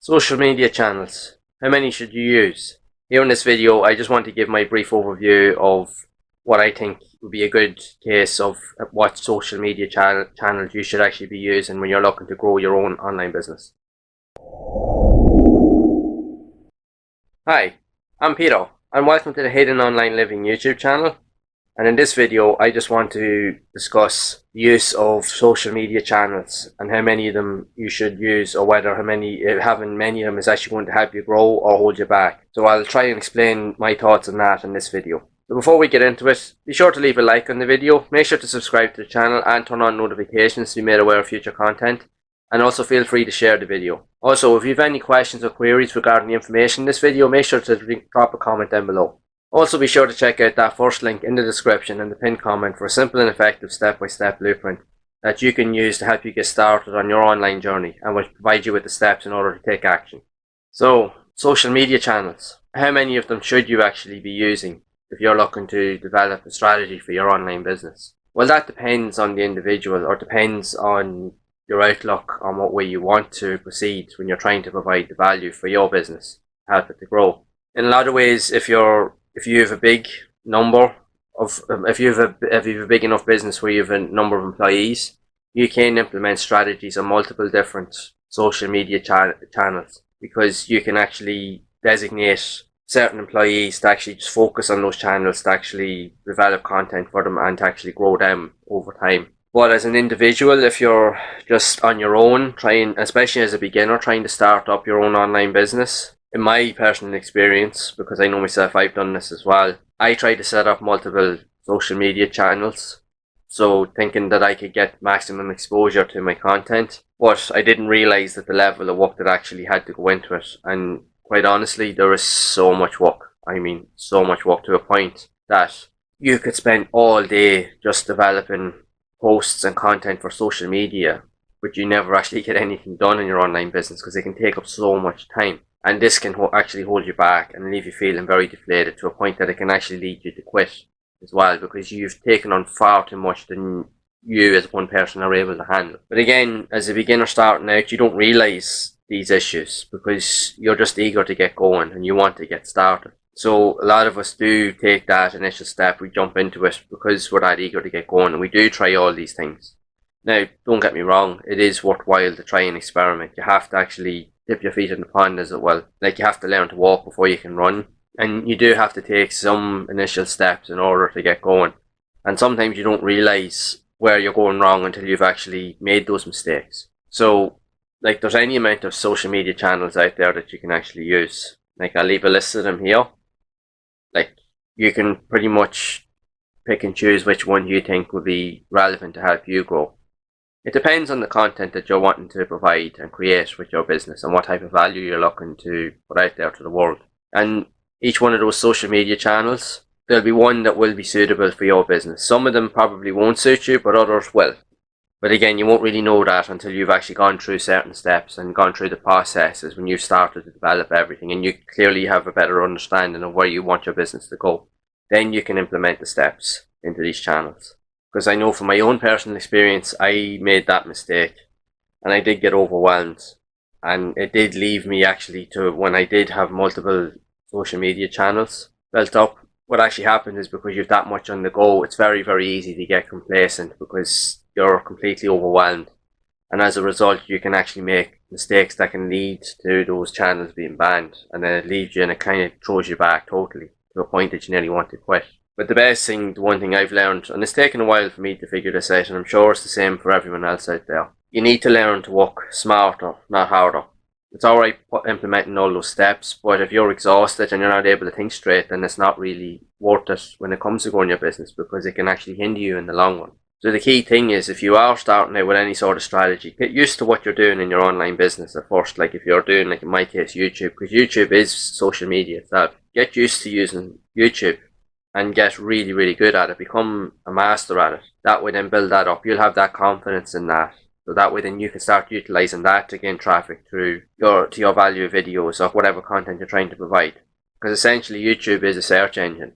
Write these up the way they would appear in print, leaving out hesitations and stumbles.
Social media channels. How many should you use? Here in this video, I just want to give my brief overview of what I think would be a good case of what social media channels you should actually be using when you're looking to grow your own online business. Hi, I'm Peter, and welcome to the Hidden Online Living YouTube channel. And in this video, I just want to discuss the use of social media channels and how many of them you should use, or whether having many of them is actually going to help you grow or hold you back. So I'll try and explain my thoughts on that in this video. So before we get into it, be sure to leave a like on the video, make sure to subscribe to the channel and turn on notifications to be made aware of future content. And also feel free to share the video. Also, if you have any questions or queries regarding the information in this video, make sure to drop a comment down below. Also be sure to check out that first link in the description and the pinned comment for a simple and effective step-by-step blueprint that you can use to help you get started on your online journey and will provide you with the steps in order to take action. So, social media channels. How many of them should you actually be using if you're looking to develop a strategy for your online business? Well, that depends on the individual, or depends on your outlook on what way you want to proceed when you're trying to provide the value for your business, help it to grow. In a lot of ways, if you have a big number of, if you have a big enough business where you have a number of employees, you can implement strategies on multiple different social media channels, because you can actually designate certain employees to actually just focus on those channels, to actually develop content for them and to actually grow them over time. But as an individual, if you're just on your own, especially as a beginner, trying to start up your own online business, in my personal experience, because I know myself, I've done this as well, I tried to set up multiple social media channels, so thinking that I could get maximum exposure to my content, but I didn't realise that the level of work that actually had to go into it. And quite honestly, there is so much work. I mean, so much work, to a point that you could spend all day just developing posts and content for social media, but you never actually get anything done in your online business because it can take up so much time. And this can actually hold you back and leave you feeling very deflated, to a point that it can actually lead you to quit as well, because you've taken on far too much than you as one person are able to handle. But again, as a beginner starting out, you don't realise these issues because you're just eager to get going and you want to get started. So a lot of us do take that initial step, we jump into it because we're that eager to get going, and we do try all these things. Now, don't get me wrong, it is worthwhile to try and experiment. You have to actually dip your feet in the pond, as it will. Like, you have to learn to walk before you can run, and you do have to take some initial steps in order to get going. And sometimes you don't realise where you're going wrong until you've actually made those mistakes. So, like, there's any amount of social media channels out there that you can actually use. Like, I'll leave a list of them here. Like, you can pretty much pick and choose which one you think would be relevant to help you grow. It depends on the content that you're wanting to provide and create with your business, and what type of value you're looking to put out there to the world. And each one of those social media channels, there'll be one that will be suitable for your business. Some of them probably won't suit you, but others will. But again, you won't really know that until you've actually gone through certain steps and gone through the processes when you've started to develop everything, and you clearly have a better understanding of where you want your business to go. Then you can implement the steps into these channels. Because I know from my own personal experience, I made that mistake and I did get overwhelmed, and it did leave me actually to, when I did have multiple social media channels built up, what actually happens is, because you've that much on the go, it's very, very easy to get complacent because you're completely overwhelmed, and as a result you can actually make mistakes that can lead to those channels being banned, and then it leaves you and it kind of throws you back totally to a point that you nearly want to quit. But the one thing I've learned, and it's taken a while for me to figure this out, and I'm sure it's the same for everyone else out there, you need to learn to work smarter, not harder. It's alright implementing all those steps, but if you're exhausted and you're not able to think straight, then it's not really worth it when it comes to growing your business, because it can actually hinder you in the long run. So the key thing is, if you are starting out with any sort of strategy, get used to what you're doing in your online business at first. Like, if you're doing, like in my case, YouTube, because YouTube is social media itself. Get used to using YouTube and get really, really good at it. Become a master at it. That way then build that up. You'll have that confidence in that. So that way then you can start utilising that to gain traffic through your value videos or whatever content you're trying to provide. Because essentially YouTube is a search engine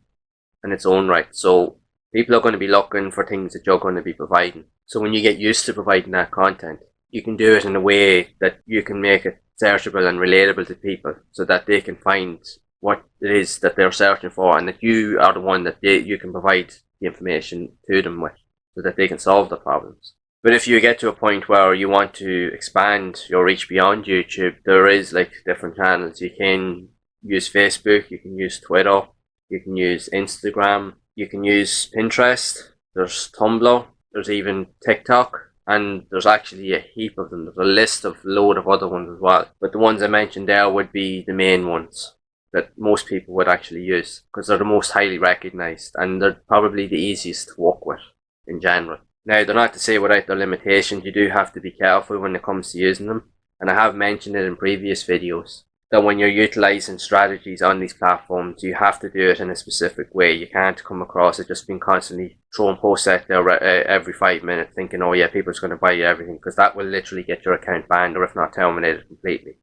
in its own right. So people are going to be looking for things that you're going to be providing. So when you get used to providing that content, you can do it in a way that you can make it searchable and relatable to people so that they can find what it is that they're searching for, and that you are the one that you can provide the information to them with so that they can solve the problems. But if you get to a point where you want to expand your reach beyond YouTube, there is like different channels. You can use Facebook, you can use Twitter, you can use Instagram, you can use Pinterest, there's Tumblr, there's even TikTok, and there's actually a heap of them. There's a list of load of other ones as well. But the ones I mentioned there would be the main ones that most people would actually use because they're the most highly recognized and they're probably the easiest to work with in general. Now, they're not to say without their limitations. You do have to be careful when it comes to using them, and I have mentioned it in previous videos that when you're utilizing strategies on these platforms, you have to do it in a specific way. You can't come across it just being constantly throwing posts out there every 5 minutes thinking, oh yeah, people's going to buy you everything, because that will literally get your account banned or if not terminated completely.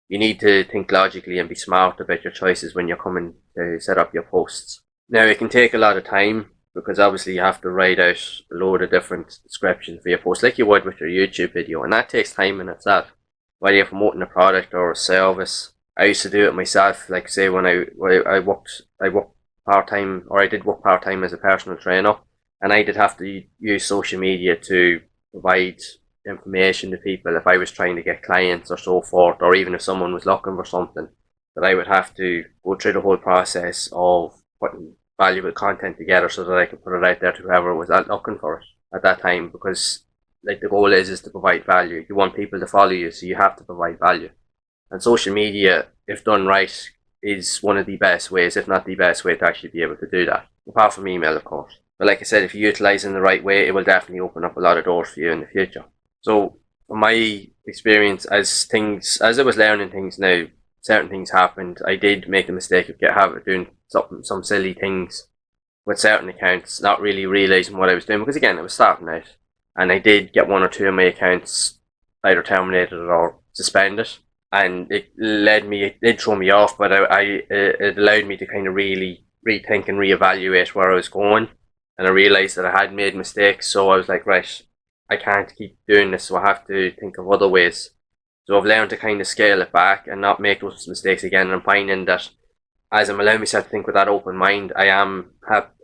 You need to think logically and be smart about your choices when you're coming to set up your posts. Now, it can take a lot of time because obviously you have to write out a load of different descriptions for your post like you would with your YouTube video, and that takes time in itself. Whether you're promoting a product or a service. I used to do it myself, like say when I worked part-time, or I did work part-time as a personal trainer, and I did have to use social media to provide information to people if I was trying to get clients or so forth, or even if someone was looking for something, that I would have to go through the whole process of putting valuable content together so that I could put it out there to whoever was looking for it at that time, because like the goal is to provide value. You want people to follow you, so you have to provide value. And social media, if done right, is one of the best ways, if not the best way, to actually be able to do that. Apart from email, of course. But like I said, if you utilize it in the right way, it will definitely open up a lot of doors for you in the future. So, from my experience, as I was learning things now, certain things happened. I did make the mistake of doing some silly things with certain accounts, not really realizing what I was doing, because again, I was starting out. And I did get one or two of my accounts either terminated or suspended. And it did throw me off, but it allowed me to kind of really rethink and reevaluate where I was going. And I realized that I had made mistakes, so I was like, right, I can't keep doing this, so I have to think of other ways. So I've learned to kind of scale it back and not make those mistakes again. And I'm finding that as I'm allowing myself to think with that open mind,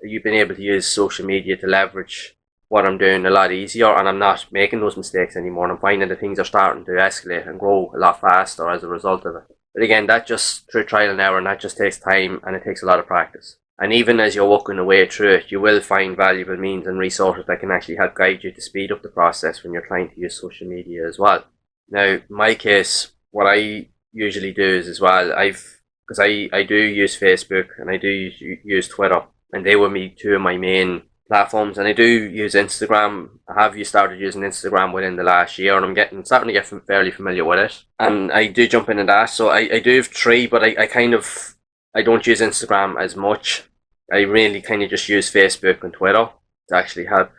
you've been able to use social media to leverage what I'm doing a lot easier, and I'm not making those mistakes anymore, and I'm finding that things are starting to escalate and grow a lot faster as a result of it. But again, that just through trial and error, and that just takes time and it takes a lot of practice. And even as you're working your way through it, you will find valuable means and resources that can actually help guide you to speed up the process when you're trying to use social media as well. Now, in my case, what I usually do is as well, because I do use Facebook and I do use Twitter, and they were two of my main platforms, and I do use Instagram. I have started using Instagram within the last year, and I'm starting to get fairly familiar with it. And I do jump into that, so I do have three, but I don't use Instagram as much. I really kind of just use Facebook and Twitter to actually help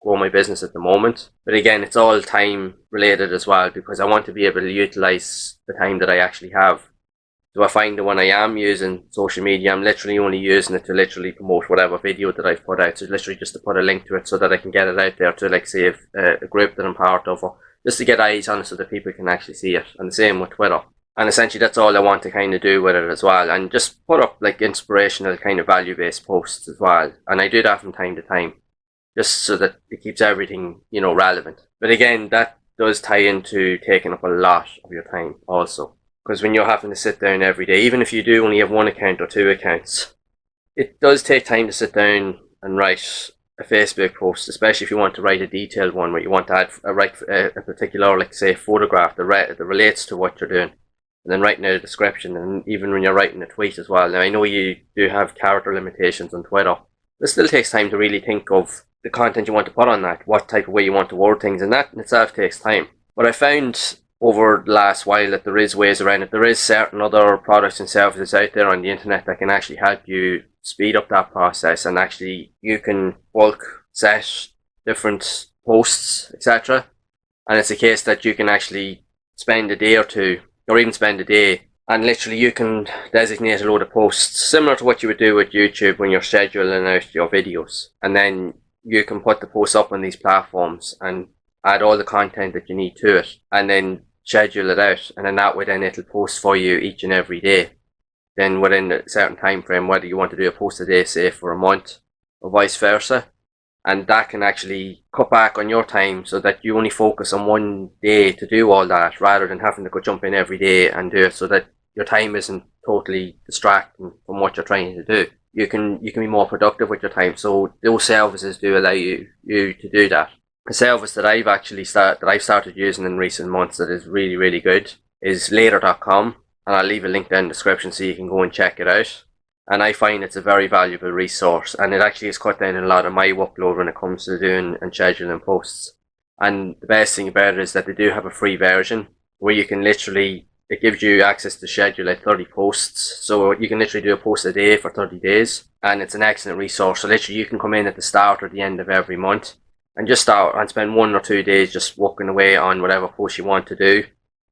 grow my business at the moment. But again, it's all time related as well, because I want to be able to utilize the time that I actually have. So I find that when I am using social media, I'm literally only using it to literally promote whatever video that I've put out. So literally just to put a link to it so that I can get it out there to, like, say, a group that I'm part of, or just to get eyes on it so that people can actually see it. And the same with Twitter. And essentially that's all I want to kind of do with it as well. And just put up like inspirational kind of value-based posts as well. And I do that from time to time, just so that it keeps everything, relevant. But again, that does tie into taking up a lot of your time also. Because when you're having to sit down every day, even if you do only have one account or two accounts, it does take time to sit down and write a Facebook post, especially if you want to write a detailed one where you want to write a particular, like say, photograph that relates to what you're doing. And then writing out a description, and even when you're writing a tweet as well. Now, I know you do have character limitations on Twitter. It still takes time to really think of the content you want to put on that, what type of way you want to word things, and that in itself takes time. But I found over the last while that there is ways around it. There is certain other products and services out there on the internet that can actually help you speed up that process, and actually you can bulk set different posts, etc. And it's a case that you can actually spend a day or two, or even spend a day, and literally you can designate a load of posts similar to what you would do with YouTube when you're scheduling out your videos, and then you can put the posts up on these platforms, and add all the content that you need to it, and then schedule it out, and then that way then it'll post for you each and every day. Then within a certain time frame, whether you want to do a post a day, say for a month, or vice versa, and that can actually cut back on your time so that you only focus on one day to do all that, rather than having to go jump in every day and do it, so that your time isn't totally distracting from what you're trying to do. You can be more productive with your time. So those services do allow you to do that. A service that I've started using in recent months that is really, really good is later.com, and I'll leave a link down in the description so you can go and check it out. And I find it's a very valuable resource, and it actually has cut down a lot of my workload when it comes to doing and scheduling posts. And the best thing about it is that they do have a free version where you can literally, it gives you access to schedule like 30 posts. So you can literally do a post a day for 30 days. And it's an excellent resource. So literally you can come in at the start or the end of every month and just start and spend 1 or 2 days just working away on whatever post you want to do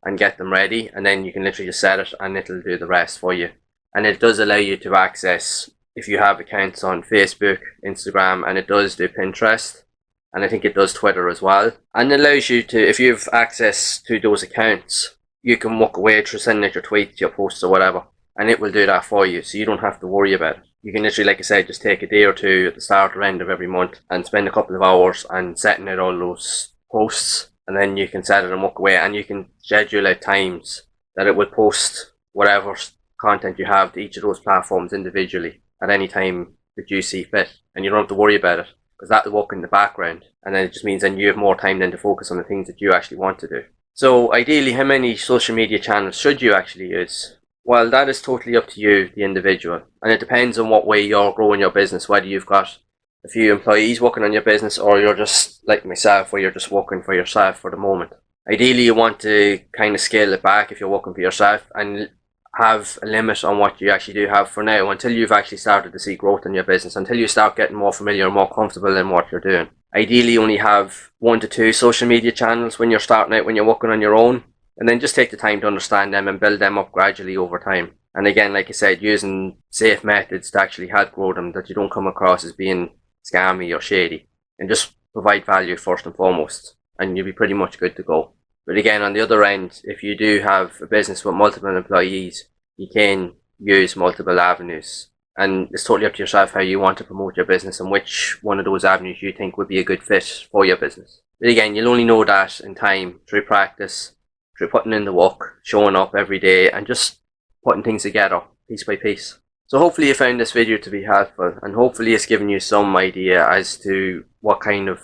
and get them ready. And then you can literally just set it and it'll do the rest for you. And it does allow you to access, if you have accounts on Facebook, Instagram, and it does do Pinterest, and I think it does Twitter as well. And it allows you to, if you have access to those accounts, you can walk away through sending out your tweets, your posts or whatever, and it will do that for you, so you don't have to worry about it. You can literally, like I said, just take a day or two at the start or end of every month and spend a couple of hours and setting out all those posts, and then you can set it and walk away, and you can schedule out times that it will post whatever content you have to each of those platforms individually at any time that you see fit, and you don't have to worry about it because that will work in the background, and then it just means then you have more time then to focus on the things that you actually want to do. So ideally, how many social media channels should you actually use? Well, that is totally up to you, the individual, and it depends on what way you're growing your business, whether you've got a few employees working on your business or you're just like myself where you're just working for yourself for the moment. Ideally, you want to kind of scale it back if you're working for yourself and have a limit on what you actually do have for now until you've actually started to see growth in your business, until you start getting more familiar, more comfortable in what you're doing. Ideally, only have 1 to 2 social media channels when you're starting out, when you're working on your own, and then just take the time to understand them and build them up gradually over time. And again, like I said, using safe methods to actually help grow them, that you don't come across as being scammy or shady, and just provide value first and foremost, and you'll be pretty much good to go. But again, on the other end, if you do have a business with multiple employees, you can use multiple avenues. And it's totally up to yourself how you want to promote your business and which one of those avenues you think would be a good fit for your business. But again, you'll only know that in time, through practice, through putting in the work, showing up every day, and just putting things together, piece by piece. So hopefully you found this video to be helpful, and hopefully it's given you some idea as to what kind of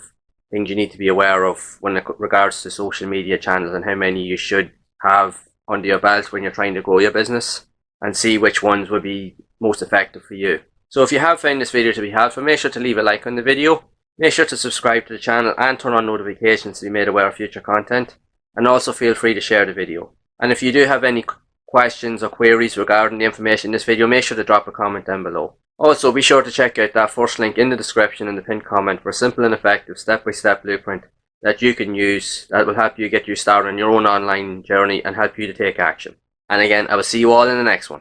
things you need to be aware of when it regards to social media channels and how many you should have under your belt when you're trying to grow your business, and see which ones would be most effective for you. So if you have found this video to be helpful, make sure to leave a like on the video, make sure to subscribe to the channel and turn on notifications to be made aware of future content, and also feel free to share the video. And if you do have any questions or queries regarding the information in this video, make sure to drop a comment down below. Also, be sure to check out that first link in the description and the pinned comment for a simple and effective step-by-step blueprint that you can use that will help you get you started on your own online journey and help you to take action. And again, I will see you all in the next one.